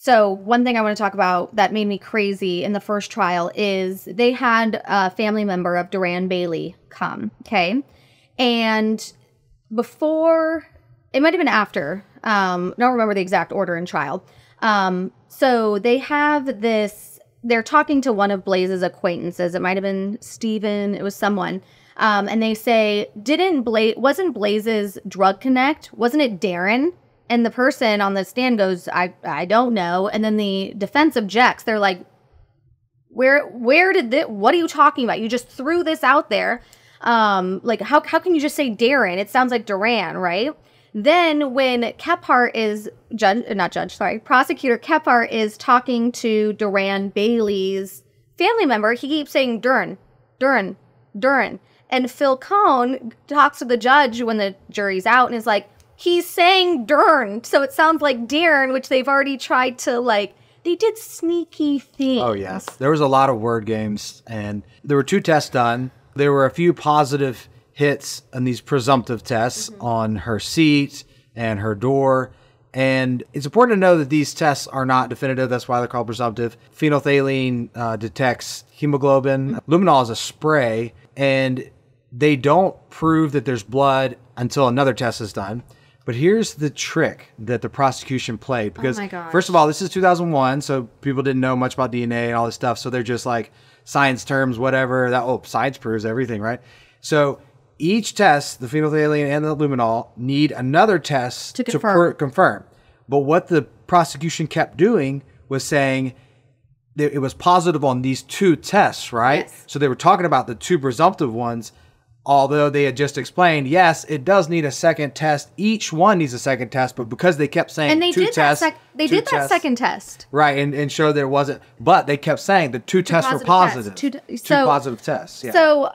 So one thing I want to talk about that made me crazy in the first trial is they had a family member of Duran Bailey come, okay? And before, it might have been after, don't remember the exact order in trial. So they have this, they're talking to one of Blaze's acquaintances. It might have been Steven, it was someone. And they say, wasn't Blaze's drug connect? Wasn't it Darren? And the person on the stand goes, I don't know. And then the defense objects. They're like, where did this, what are you talking about? You just threw this out there. Like, how can you just say Darren? It sounds like Duran, right? Then when Kephart is, prosecutor Kephart is talking to Duran Bailey's family member, he keeps saying Duran. And Phil Cohn talks to the judge when the jury's out and is like, he's saying Dern, so it sounds like Darren, which they've already tried to, like, they did sneaky things. Oh, yes. There was a lot of word games, and there were 2 tests done. There were a few positive hits on these presumptive tests on her seat and her door. And it's important to know that these tests are not definitive. That's why they're called presumptive. Phenolphthalein detects hemoglobin. Luminol is a spray, and they don't prove that there's blood until another test is done. But here's the trick that the prosecution played. Because, first of all, this is 2001, so people didn't know much about DNA and all this stuff. So they're just like science terms, whatever. Science proves everything, right? So each test, the phenolphthalein and the luminol, need another test to confirm. But what the prosecution kept doing was saying that it was positive on these 2 tests, right? Yes. So they were talking about the 2 presumptive ones. Although they had just explained, yes, it does need a second test. Each one needs a second test, but because they kept saying two tests, they did that second test, right, and showed there wasn't. But they kept saying the 2 tests were positive. Two positive tests. Yeah. So,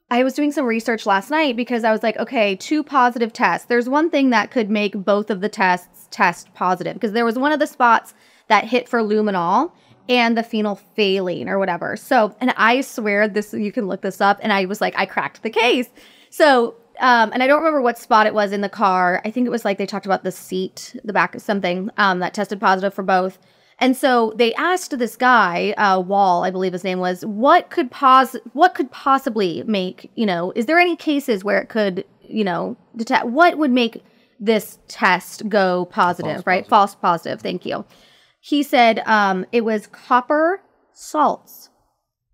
I was doing some research last night because I was like, okay, 2 positive tests. There's one thing that could make both of the tests test positive because there was one of the spots that hit for luminol and the phenolphthalein or whatever. So, and I swear this, you can look this up. And I was like, I cracked the case. So, and I don't remember what spot it was in the car. I think it was like, they talked about the seat, the back of something, that tested positive for both. And so they asked this guy, Wall, I believe his name was, what could possibly make, is there any cases where it could, detect, what would make this test go positive, right? False positive. Thank you. He said it was copper salts.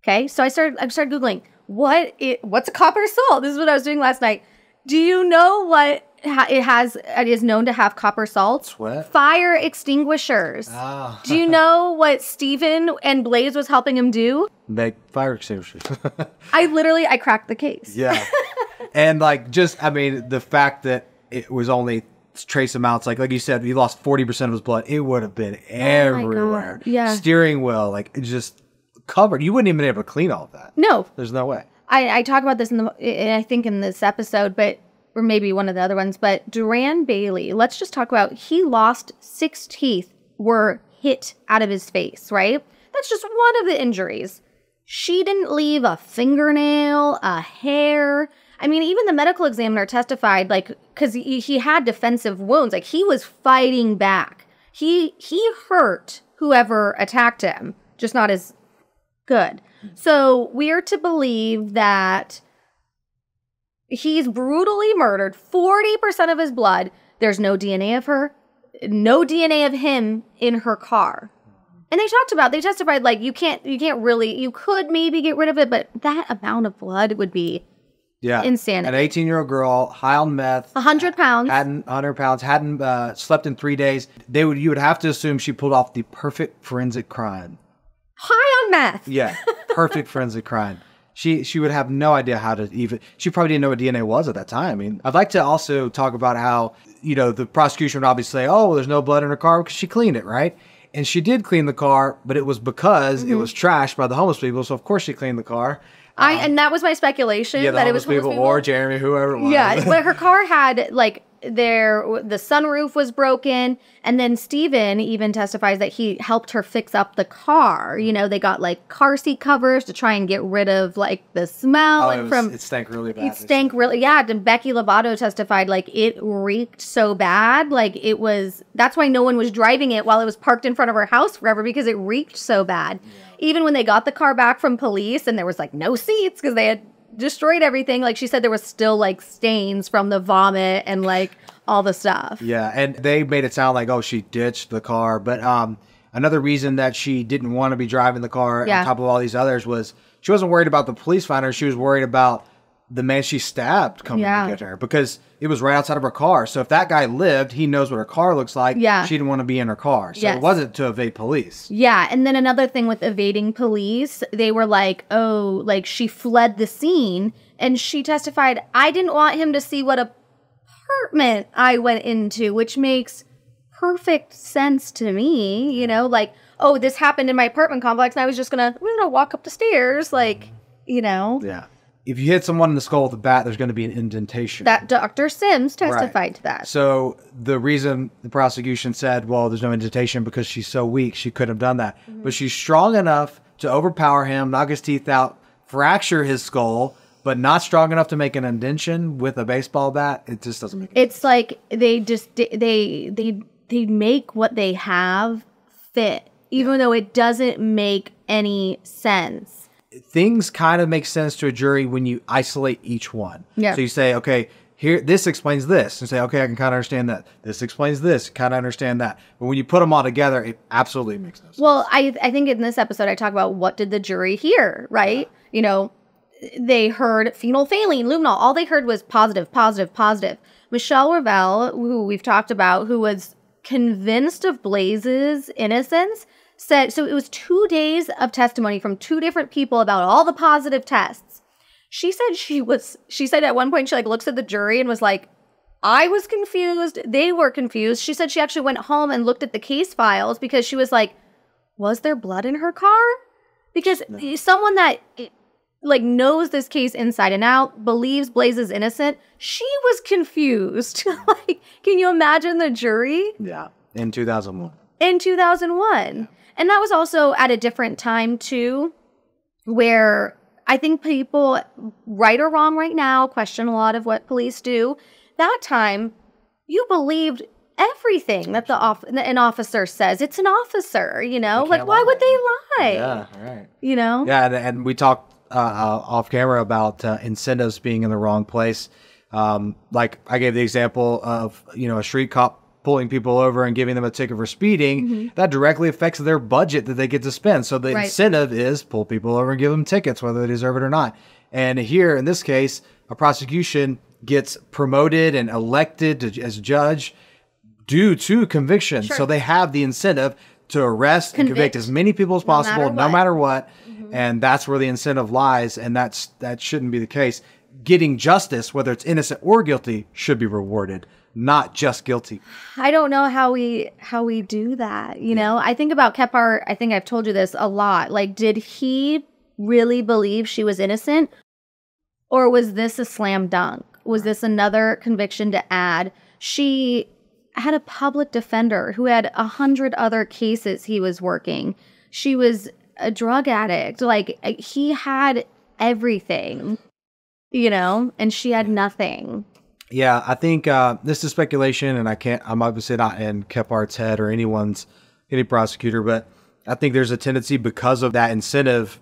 Okay, so I started Googling what's a copper salt. This is what I was doing last night. Do you know what it is known to have copper salts? What? Fire extinguishers. Oh. Do you know what Steven and Blaze was helping him do? Make fire extinguishers. I cracked the case. Yeah, and the fact that it was only trace amounts, like you said, he lost 40% of his blood. It would have been everywhere. Yeah. Steering wheel, just covered. You wouldn't even be able to clean all of that. No. There's no way. I talk about this I think in this episode, or maybe one of the other ones, but Duran Bailey, let's just talk about, he lost 6 teeth were hit out of his face, right? That's just one of the injuries. She didn't leave a fingernail, a hair. I mean, even the medical examiner testified, because he had defensive wounds. He was fighting back. He hurt whoever attacked him, just not as good. So we're to believe that he's brutally murdered. 40% of his blood. There's no DNA of her, no DNA of him in her car. And they testified, you could maybe get rid of it, but that amount of blood would be insanity. An 18-year-old girl, high on meth. 100 pounds. 100 pounds, hadn't slept in 3 days. You would have to assume she pulled off the perfect forensic crime. High on meth. Yeah, perfect forensic crime. She would have no idea how to she probably didn't know what DNA was at that time. I mean, I'd like to also talk about how, the prosecution would obviously say, oh, there's no blood in her car because she cleaned it, right? And she did clean the car, but it was because it was trashed by the homeless people. So, of course, she cleaned the car. And that was my speculation. Yeah, that it was homeless people or Jeremy, whoever it was. Yeah, but her car had, the sunroof was broken. And then Steven even testifies that he helped her fix up the car. You know, they got like car seat covers to try and get rid of like the smell. It stank really bad. It stank really, yeah. And Becky Lovato testified like it reeked so bad. Like that's why no one was driving it while it was parked in front of her house forever, because it reeked so bad. Yeah. Even when they got the car back from police and there was like no seats because they had destroyed everything, like she said there was still like stains from the vomit and like all the stuff. Yeah, and they made it sound like, oh, she ditched the car. But another reason that she didn't want to be driving the car on top of all these others was she wasn't worried about the police finding her. She was worried about the man she stabbed coming to get her, because it was right outside of her car. So if that guy lived, he knows what her car looks like. Yeah. She didn't want to be in her car. So it wasn't to evade police. Yeah. And then another thing with evading police, they were like, oh, like she fled the scene. And she testified, I didn't want him to see what apartment I went into, which makes perfect sense to me. You know, like, oh, this happened in my apartment complex and I was just we're gonna walk up the stairs. Like, you know. Yeah. If you hit someone in the skull with a bat, there's going to be an indentation. That Dr. Sims testified to that. So the reason the prosecution said, well, there's no indentation because she's so weak, she couldn't have done that. Mm-hmm. But she's strong enough to overpower him, knock his teeth out, fracture his skull, but not strong enough to make an indentation with a baseball bat. It just doesn't make sense. It's like they just, they make what they have fit, even though it doesn't make any sense. Things kind of make sense to a jury when you isolate each one. Yeah. So you say, okay, here, this explains this. And say, okay, I can kind of understand that. This explains this, kind of understand that. But when you put them all together, it absolutely makes no sense. Well, I think in this episode, I talk about what did the jury hear, right? Yeah. You know, they heard phenolphthalein, luminol. All they heard was positive, positive, positive. Michelle Revelle, who we've talked about, who was convinced of Blaze's innocence, said, so it was 2 days of testimony from 2 different people about all the positive tests. She said at one point, she like looks at the jury and was like, I was confused. They were confused. She said she actually went home and looked at the case files because she was like, was there blood in her car? Because someone that like knows this case inside and out, believes Blaze is innocent, she was confused. Like, can you imagine the jury? Yeah. In 2001. In 2001. Yeah. And that was also at a different time, too, where I think people, right or wrong right now, question a lot of what police do. That time, you believed everything that an officer says. It's an officer, you know? Like, why would they lie? Yeah, right. You know? Yeah, and we talked off camera about incentives being in the wrong place. Like, I gave the example of, you know, a street cop pulling people over and giving them a ticket for speeding. Mm-hmm. That directly affects their budget that they get to spend. So the incentive is pull people over and give them tickets, whether they deserve it or not. And here, in this case, a prosecution gets promoted and elected as judge due to conviction. Sure. So they have the incentive to arrest and convict as many people as possible, no matter what. Mm-hmm. And that's where the incentive lies. And that shouldn't be the case. Getting justice, whether it's innocent or guilty, should be rewarded, not just guilty. I don't know how we do that. You know, I think about Kephart. I think I've told you this a lot. Like, did he really believe she was innocent? Or was this a slam dunk? Was this another conviction to add? She had a public defender who had 100 other cases he was working. She was a drug addict. Like, he had everything, you know, and she had nothing. Yeah, I think this is speculation, and I'm obviously not in Kephart's head or any prosecutor, but I think there's a tendency, because of that incentive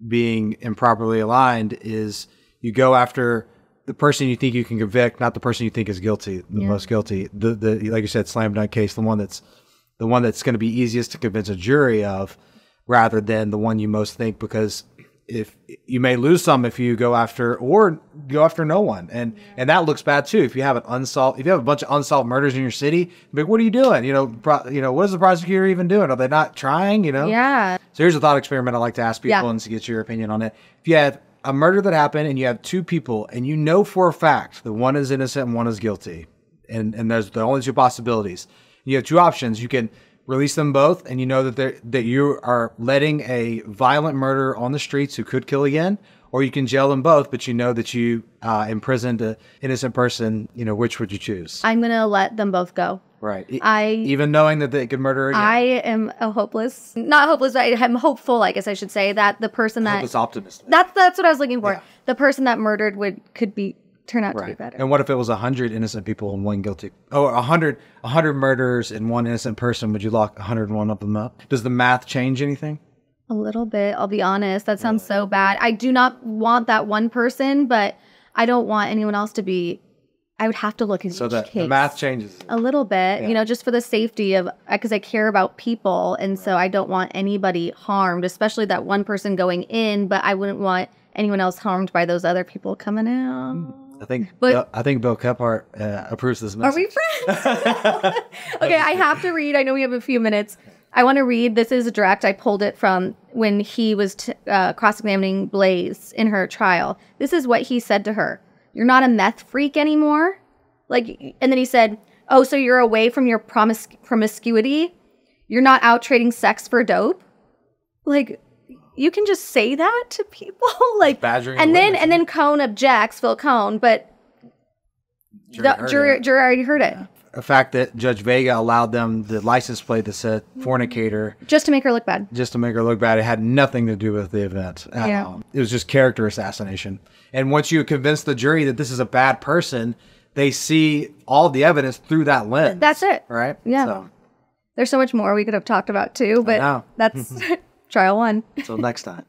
being improperly aligned, is you go after the person you think you can convict, not the person you think is guilty, the most guilty. The like you said, slam dunk case, the one that's going to be easiest to convince a jury of, rather than the one you most think, because if you may lose some if you go after no one, and that looks bad too. If you have a bunch of unsolved murders in your city, like, what are you doing? You know, what is the prosecutor even doing? Are they not trying? You know? Yeah. So here's a thought experiment I like to ask people and to get your opinion on it. If you have a murder that happened and you have 2 people, and you know for a fact that one is innocent and one is guilty, and there's the only 2 possibilities. You have 2 options. You can release them both, and you know that you are letting a violent murderer on the streets who could kill again, or you can jail them both, but you know that you imprisoned an innocent person. You know, which would you choose? I'm going to let them both go. Right. Even knowing that they could murder again. I am not hopeless, but I'm hopeful, I guess I should say, that the person that... Hopeless optimistic. That's what I was looking for. Yeah. The person that murdered could turn out to be better. And what if it was 100 innocent people and one guilty? Oh, 100 murderers and one innocent person. Would you lock 101 of them up? Does the math change anything? A little bit, I'll be honest. That sounds so bad. I do not want that one person, but I don't want anyone else to be... I would have to look at each case. The math changes. A little bit, you know, just for the safety of... Because I care about people, and so I don't want anybody harmed, especially that one person going in, but I wouldn't want anyone else harmed by those other people coming out. I think Bill Kephart approves this message. Are we friends? Okay, I have to read. I know we have a few minutes. I want to read. This is direct. I pulled it from when he was cross-examining Blaze in her trial. This is what he said to her. You're not a meth freak anymore? And then he said, oh, so you're away from your promiscuity? You're not out trading sex for dope? You can just say that to people? Badgering and then Cohn objects, Phil Cohn, but the jury already heard it. The fact that Judge Vega allowed them the license plate that said fornicator. Just to make her look bad. Just to make her look bad. It had nothing to do with the event at all. It was just character assassination. And once you convince the jury that this is a bad person, they see all the evidence through that lens. That's it. Right? Yeah. So. There's so much more we could have talked about too, but that's trial one. Until next time.